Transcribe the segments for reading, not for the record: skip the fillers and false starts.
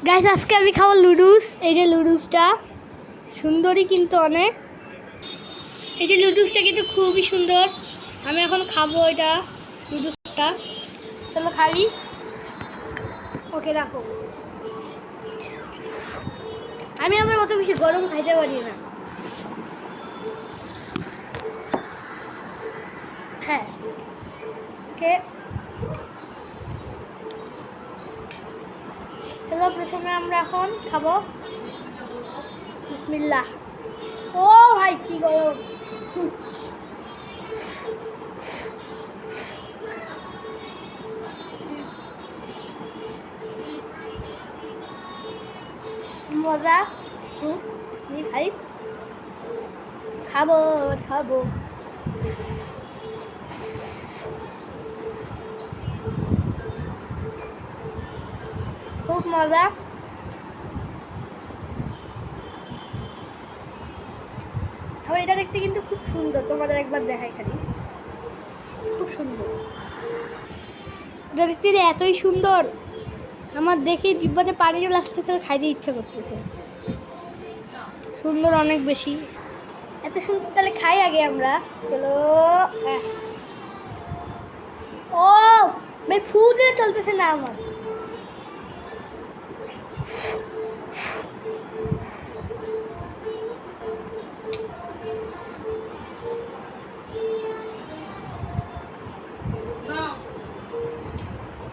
Guys আজকে আমি খাবো লুডুস। এই যে লুডুসটা সুন্দরই কিন্তু অনেক। এই যে লুডুসটা কিন্তু খুবই সুন্দর। আমি এখন খাবো এটা লুডুসটা। চলো খাবি। ওকে রাখো। আমি আমার অত বেশি গরম খাইতে পারি না। হ্যাঁ ওকে চলো প্রথমে আমরা এখন খাবো। বিসমিল্লাহ। ও ভাই কি গরম। মজা খুব। খাই খাবো খাবো। খুব মজা। আবার এটা দেখতে কিন্তু খুব সুন্দর। তোমাদের একবার দেখাই খালি। খুব সুন্দর। এটা দেখতে এতই সুন্দর আমার দেখে জিহ্বাতে পানি চলে আসতেছে, খাইতে ইচ্ছা করতেছে। সুন্দর অনেক বেশি। এত সুন্দর তাহলে খাই আগে আমরা। চলো। ও ভাই ফু দিয়ে চলতেছে না আমার।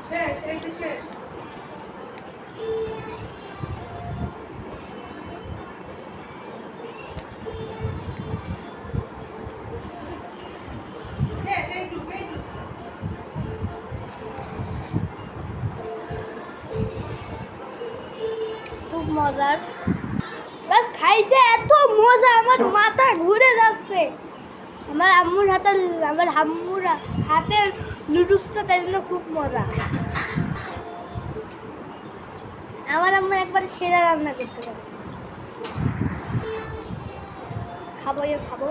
শেষ এই তো শেষ। খুব মজার। বাস খাইতে এত মজা আমার মাথা ঘুরে যাচ্ছে। আমার আম্মুর হাতের লুডুসটা তাই জন্য খুব মজা। আমার আম্মু একবার সেরা রান্না করতে পারে। খাবো খাবো।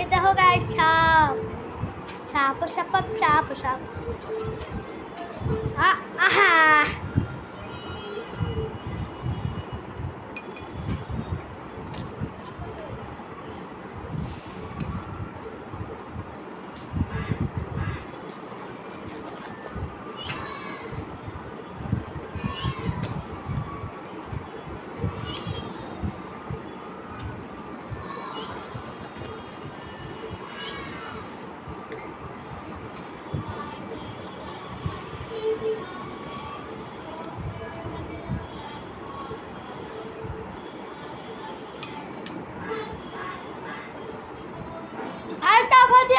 এই দেখো গাইস সাপ সাপ সাপ সাপ সাপ। আহা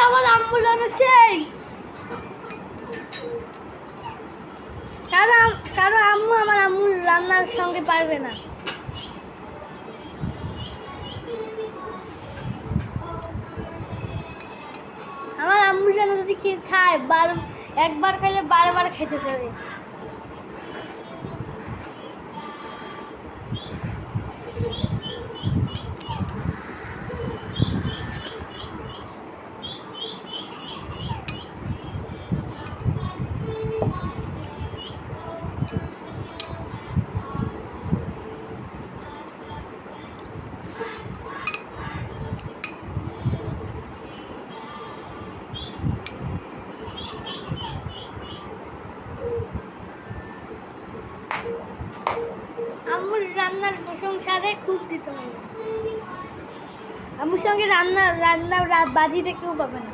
আমার আম্মু জানাচ্ছে কারণ আম্মু আমার আম্মুর রান্নার সঙ্গে পারবে না। আমার আম্মু যেন যদি খায় একবার খাইলে বারবার খেতে চাবে। আম্মুর রান্নার প্রশংসারে খুব দিতে হবে। আম্মুর সঙ্গে রান্না বাজিতে কেউ পাবে না।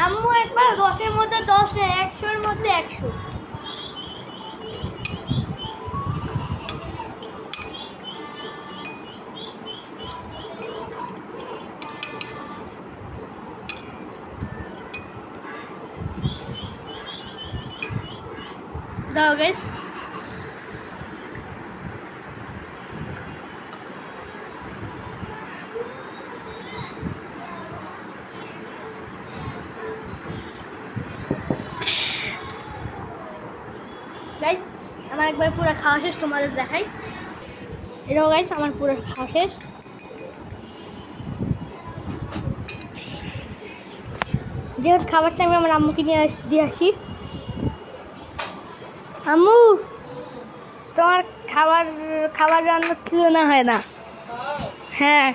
আম্মু একবার 10-এর মধ্যে 10, 100-এর মধ্যে 100। দাও গাইস, গাইস আমার একবার পুরো খাওয়া শেষ, তোমাদের দেখাই। এটাও গাইস আমার পুরো খাওয়া শেষ। যেহেতু খাবারটা আমি আমার আম্মুকে দিয়ে আসি। আম্মু, তোমার খাবার রান্নার তুলনা হয় না। হ্যাঁ।